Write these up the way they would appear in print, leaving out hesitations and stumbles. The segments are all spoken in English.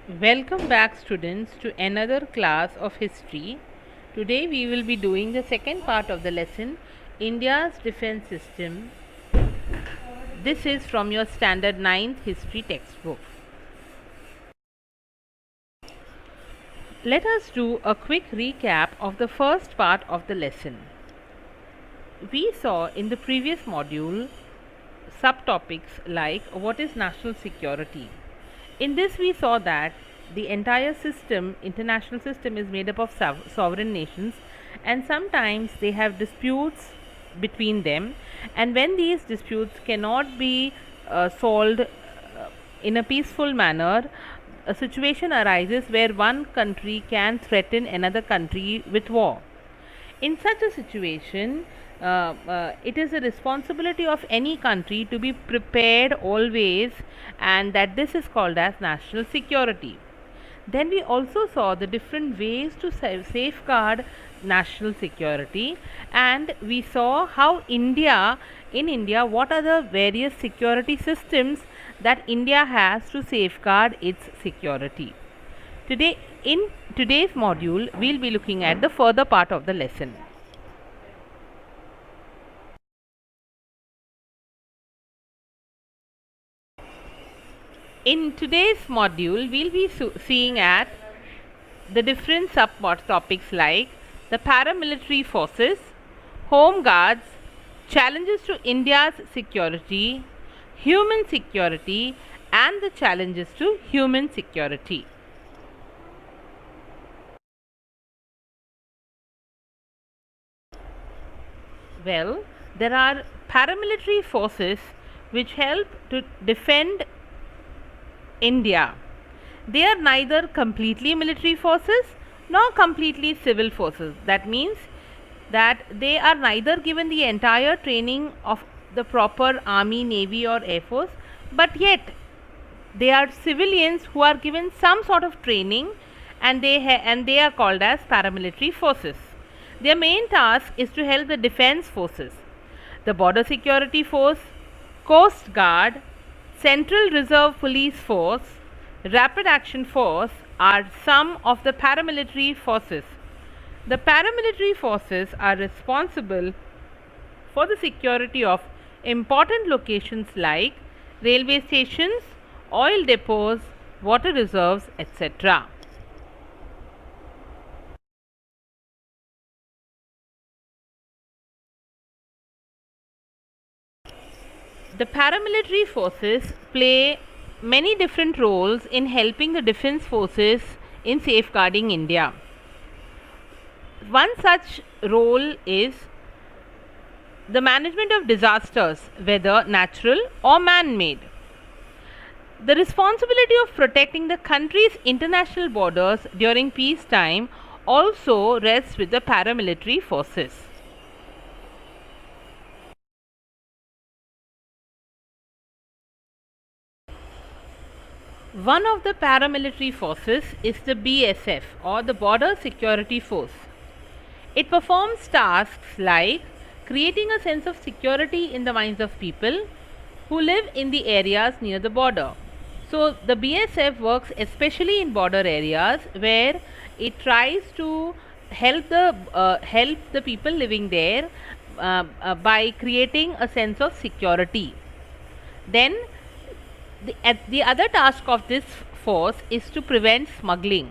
Welcome back, students, to another class of history. Today we will be doing the second part of the lesson, India's defense system. This is from your standard 9th history textbook. Let us do a quick recap of the first part of the lesson. We saw in the previous module subtopics like what is national security. In this we saw that the entire system, international system, is made up of sovereign nations, and sometimes they have disputes between them, and when these disputes cannot be solved in a peaceful manner, a situation arises where one country can threaten another country with war. In such a situation, it is a responsibility of any country to be prepared always, and that this is called as national security. Then we also saw the different ways to safeguard national security, and we saw how in India, what are the various security systems that India has to safeguard its security. In today's module, we'll be looking at the further part of the lesson. In today's module, we'll be seeing at the different subtopics like the paramilitary forces, home guards, challenges to India's security, human security, and the challenges to human security. Well, there are paramilitary forces which help to defend India. They are neither completely military forces nor completely civil forces. That means that they are neither given the entire training of the proper army, navy, or air force, but yet they are civilians who are given some sort of training, and they are called as paramilitary forces. Their main task is to help the defense forces, the border security force, coast guard, Central Reserve Police Force, Rapid Action Force are some of the paramilitary forces. The paramilitary forces are responsible for the security of important locations like railway stations, oil depots, water reserves, etc. The paramilitary forces play many different roles in helping the defense forces in safeguarding India. One such role is the management of disasters, whether natural or man-made. The responsibility of protecting the country's international borders during peacetime also rests with the paramilitary forces. One of the paramilitary forces is the BSF, or the Border Security Force. It performs tasks like creating a sense of security in the minds of people who live in the areas near the border. So the BSF works especially in border areas where it tries to help the people living there by creating a sense of security. Then the other task of this force is to prevent smuggling.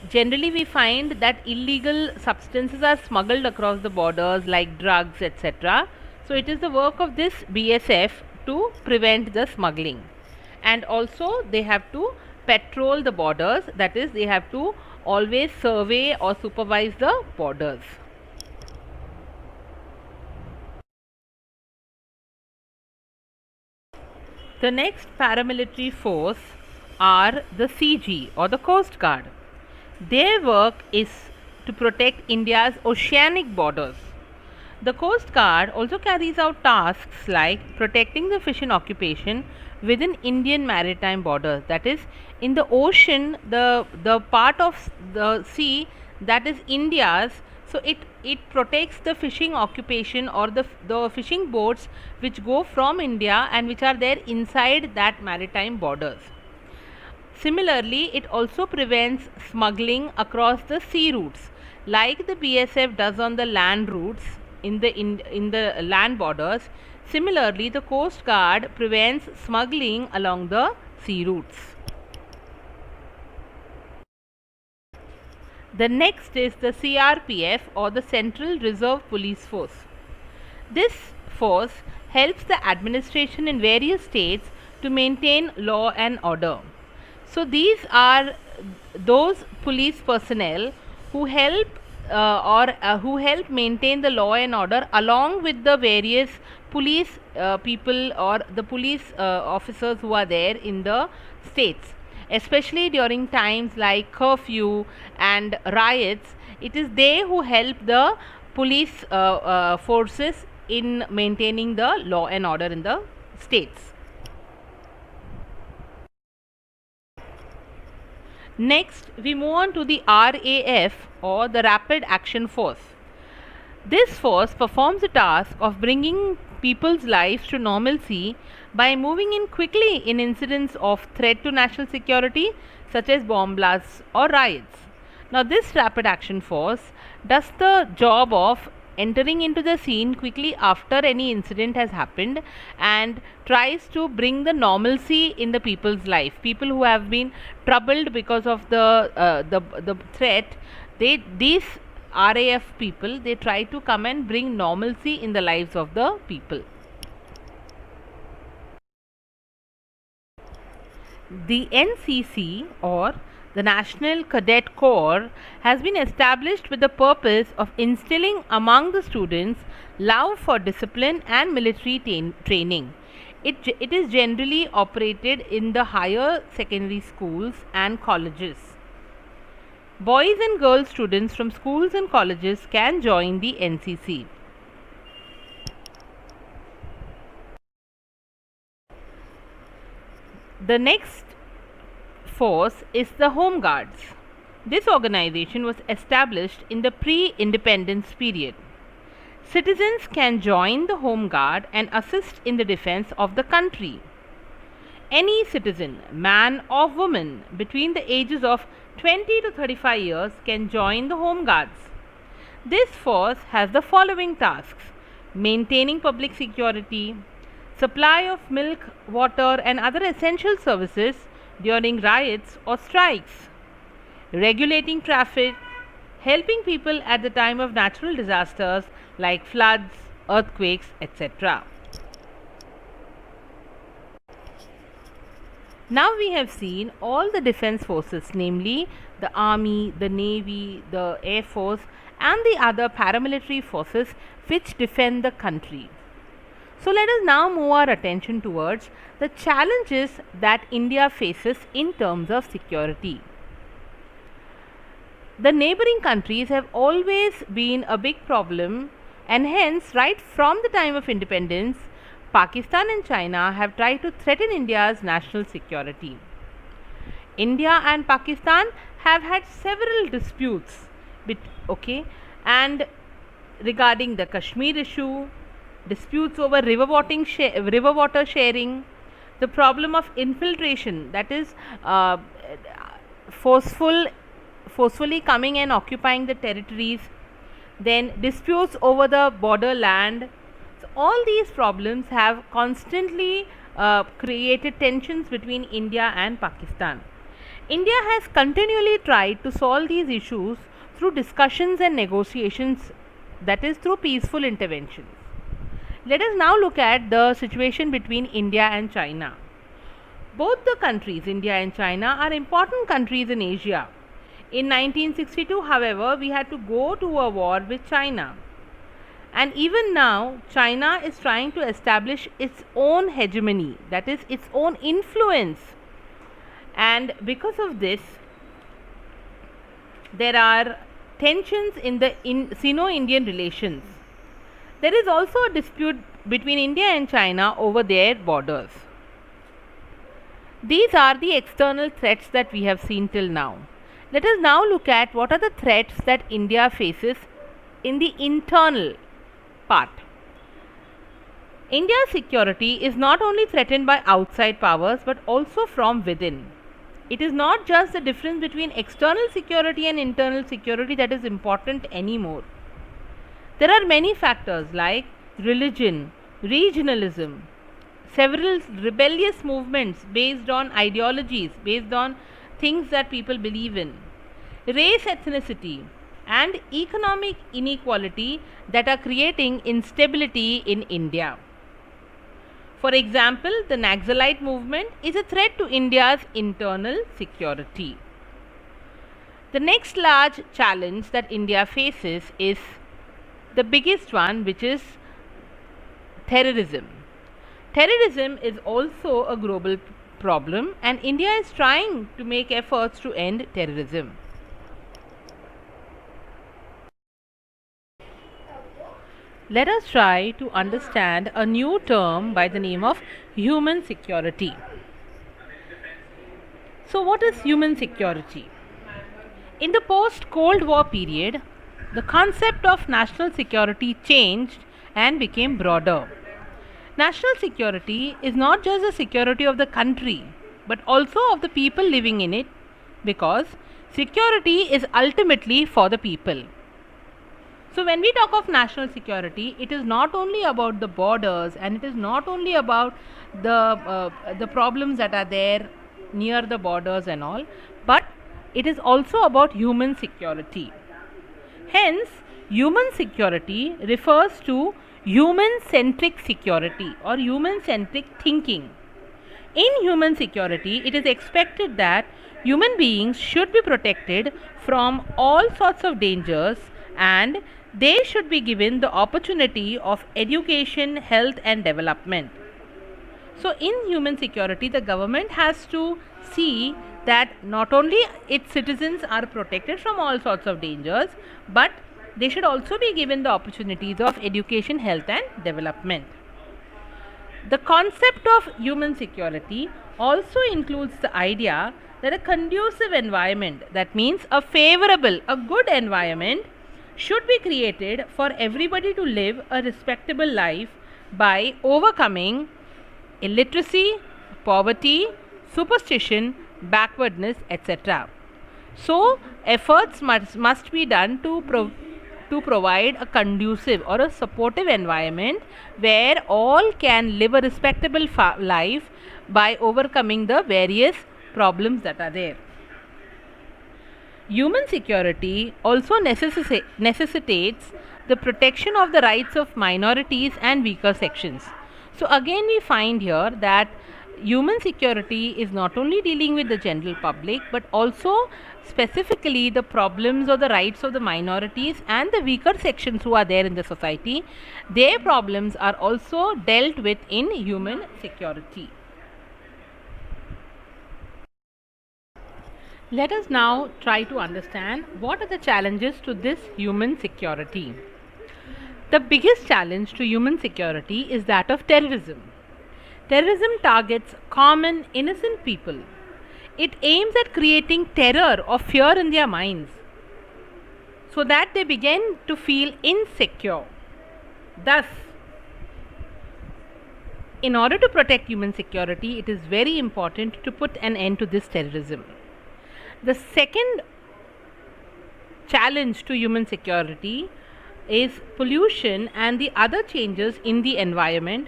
Generally, we find that illegal substances are smuggled across the borders, like drugs, etc. So, it is the work of this BSF to prevent the smuggling. And also, they have to patrol the borders, that is, they have to always survey or supervise the borders. The next paramilitary force are the CG, or the Coast Guard. Their work is to protect India's oceanic borders. The Coast Guard also carries out tasks like protecting the fishing occupation within Indian maritime borders. That is, in the ocean, the part of the sea that is India's, so it protects the fishing occupation or the fishing boats which go from India and which are there inside that maritime borders. Similarly, it also prevents smuggling across the sea routes, like the BSF does on the land routes in the land borders. Similarly, the Coast Guard prevents smuggling along the sea routes. The next is the CRPF, or the Central Reserve Police Force. This force helps the administration in various states to maintain law and order. So these are those police personnel who help who help maintain the law and order along with the various police people or the police officers who are there in the states, especially during times like curfew and riots. It is they who help the police forces in maintaining the law and order in the states. Next, we move on to the RAF, or the Rapid Action Force. This force performs the task of bringing people's lives to normalcy by moving in quickly in incidents of threat to national security, such as bomb blasts or riots. Now, this Rapid Action Force does the job of entering into the scene quickly after any incident has happened and tries to bring the normalcy in the people's life. People who have been troubled because of the threat, these RAF people, they try to come and bring normalcy in the lives of the people. The NCC, or the National Cadet Corps, has been established with the purpose of instilling among the students love for discipline and military training. It is generally operated in the higher secondary schools and colleges. Boys and girls students from schools and colleges can join the NCC. The next force is the Home Guards. This organization was established in the pre-independence period. Citizens can join the Home Guard and assist in the defense of the country. Any citizen, man or woman, between the ages of 20 to 35 years can join the Home Guards. This force has the following tasks: maintaining public security, supply of milk, water and other essential services during riots or strikes, regulating traffic, helping people at the time of natural disasters like floods, earthquakes, etc. Now we have seen all the defense forces, namely the Army, the Navy, the Air Force and the other paramilitary forces which defend the country. So let us now move our attention towards the challenges that India faces in terms of security. The neighboring countries have always been a big problem, and hence right from the time of independence, Pakistan and China have tried to threaten India's national security. India and Pakistan have had several disputes and regarding the Kashmir issue, disputes over river water sharing, the problem of infiltration, that is forcefully coming and occupying the territories, then disputes over the borderland. So all these problems have constantly created tensions between India and Pakistan. India has continually tried to solve these issues through discussions and negotiations, that is through peaceful interventions. Let us now look at the situation between India and China. Both the countries, India and China, are important countries in Asia. In 1962, however, we had to go to a war with China. And even now, China is trying to establish its own hegemony, that is, its own influence. And because of this, there are tensions in the Sino-Indian relations. There is also a dispute between India and China over their borders. These are the external threats that we have seen till now. Let us now look at what are the threats that India faces in the internal part. India's security is not only threatened by outside powers but also from within. It is not just the difference between external security and internal security that is important anymore. There are many factors like religion, regionalism, several rebellious movements based on ideologies, based on things that people believe in, race, ethnicity, and economic inequality that are creating instability in India. For example, the Naxalite movement is a threat to India's internal security. The next large challenge that India faces is the biggest one, which is terrorism. Terrorism is also a global problem, and India is trying to make efforts to end terrorism. Let us try to understand a new term by the name of human security. So, what is human security? In the post-Cold War period, the concept of national security changed and became broader. National security is not just the security of the country, but also of the people living in it, because security is ultimately for the people. So when we talk of national security, it is not only about the borders, and it is not only about the problems that are there near the borders and all, but it is also about human security. Hence, human security refers to human-centric security or human-centric thinking. In human security, it is expected that human beings should be protected from all sorts of dangers, and they should be given the opportunity of education, health, and development. So, in human security, the government has to see that not only its citizens are protected from all sorts of dangers, but they should also be given the opportunities of education, health, and development. The concept of human security also includes the idea that a conducive environment, that means a favorable, a good environment, should be created for everybody to live a respectable life by overcoming illiteracy, poverty, superstition, backwardness, etc. So, efforts must be done to provide a conducive or a supportive environment where all can live a respectable life by overcoming the various problems that are there. Human security also necessitates the protection of the rights of minorities and weaker sections. So again we find here that human security is not only dealing with the general public, but also specifically the problems or the rights of the minorities and the weaker sections who are there in the society. Their problems are also dealt with in human security. Let us now try to understand what are the challenges to this human security. The biggest challenge to human security is that of terrorism. Terrorism targets common, innocent people. It aims at creating terror or fear in their minds so that they begin to feel insecure. Thus, in order to protect human security, it is very important to put an end to this terrorism. The second challenge to human security is pollution and the other changes in the environment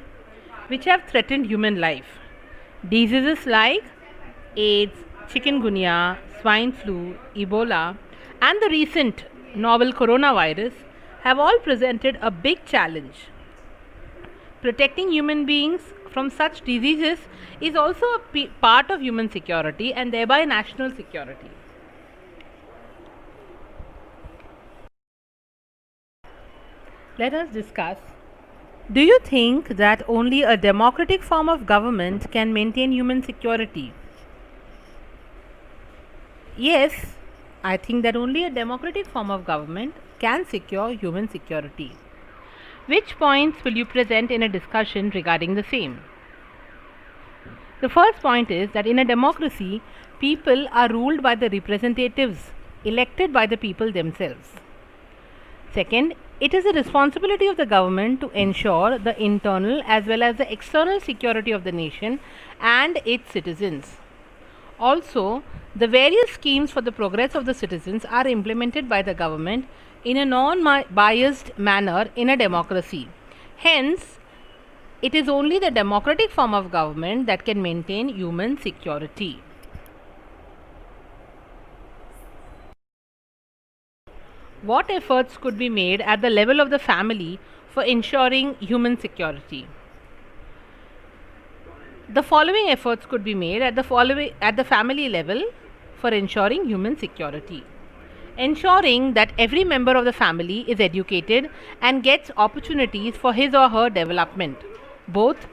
which have threatened human life. Diseases like AIDS, chikungunya, swine flu, Ebola, and the recent novel coronavirus have all presented a big challenge. Protecting human beings from such diseases is also a part of human security and thereby national security. Let us discuss. Do you think that only a democratic form of government can maintain human security? Yes, I think that only a democratic form of government can secure human security. Which points will you present in a discussion regarding the same? The first point is that in a democracy, people are ruled by the representatives elected by the people themselves. Second, it is the responsibility of the government to ensure the internal as well as the external security of the nation and its citizens. Also, the various schemes for the progress of the citizens are implemented by the government in a non-biased manner in a democracy. Hence, it is only the democratic form of government that can maintain human security. What efforts could be made at the level of the family for ensuring human security? The following efforts could be made at the family level for ensuring human security. Ensuring that every member of the family is educated and gets opportunities for his or her development. Both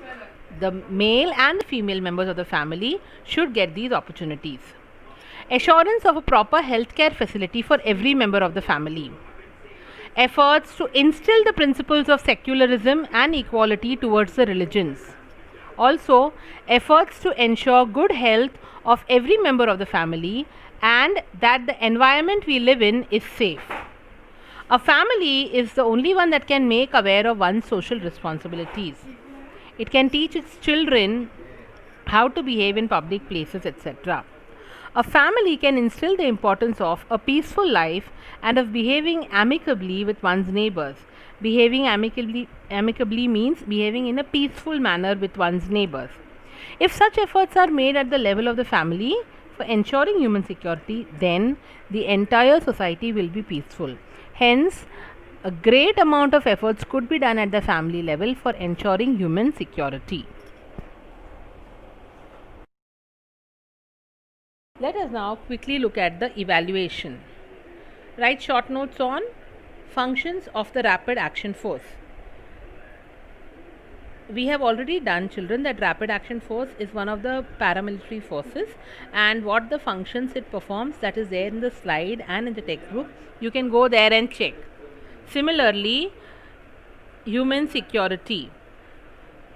the male and female members of the family should get these opportunities. Assurance of a proper healthcare facility for every member of the family. Efforts to instill the principles of secularism and equality towards the religions. Also, efforts to ensure good health of every member of the family and that the environment we live in is safe. A family is the only one that can make aware of one's social responsibilities. It can teach its children how to behave in public places, etc. A family can instill the importance of a peaceful life and of behaving amicably with one's neighbors. Behaving amicably means behaving in a peaceful manner with one's neighbors. If such efforts are made at the level of the family for ensuring human security, then the entire society will be peaceful. Hence, a great amount of efforts could be done at the family level for ensuring human security. Let us now quickly look at the evaluation. Write short notes on functions of the Rapid Action Force. We have already done, children, that Rapid Action Force is one of the paramilitary forces, and what the functions it performs, that is there in the slide and in the textbook. You can go there and check. Similarly, human security,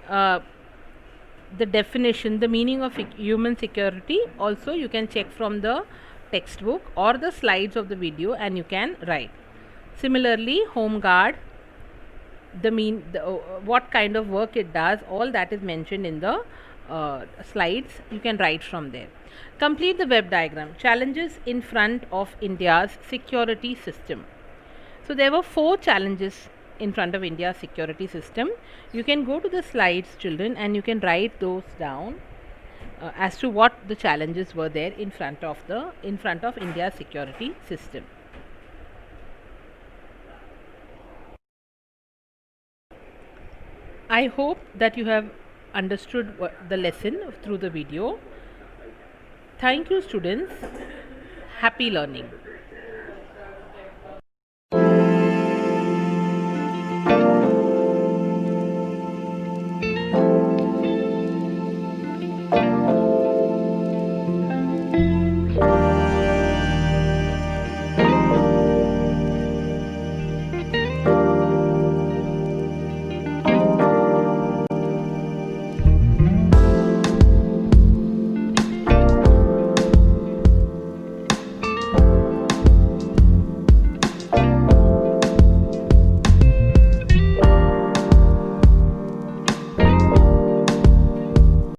the definition, the meaning of human security, also you can check from the textbook or the slides of the video and you can write. Similarly, home guard, what kind of work it does, all that is mentioned in the slides. You can write from there. Complete the web diagram. Challenges in front of India's security system. So there were 4 challenges in front of India's security system. You can go to the slides, children, and you can write those down as to what the challenges were there in front of India's security system. I hope that you have understood the lesson through the video. Thank you, students. Happy learning.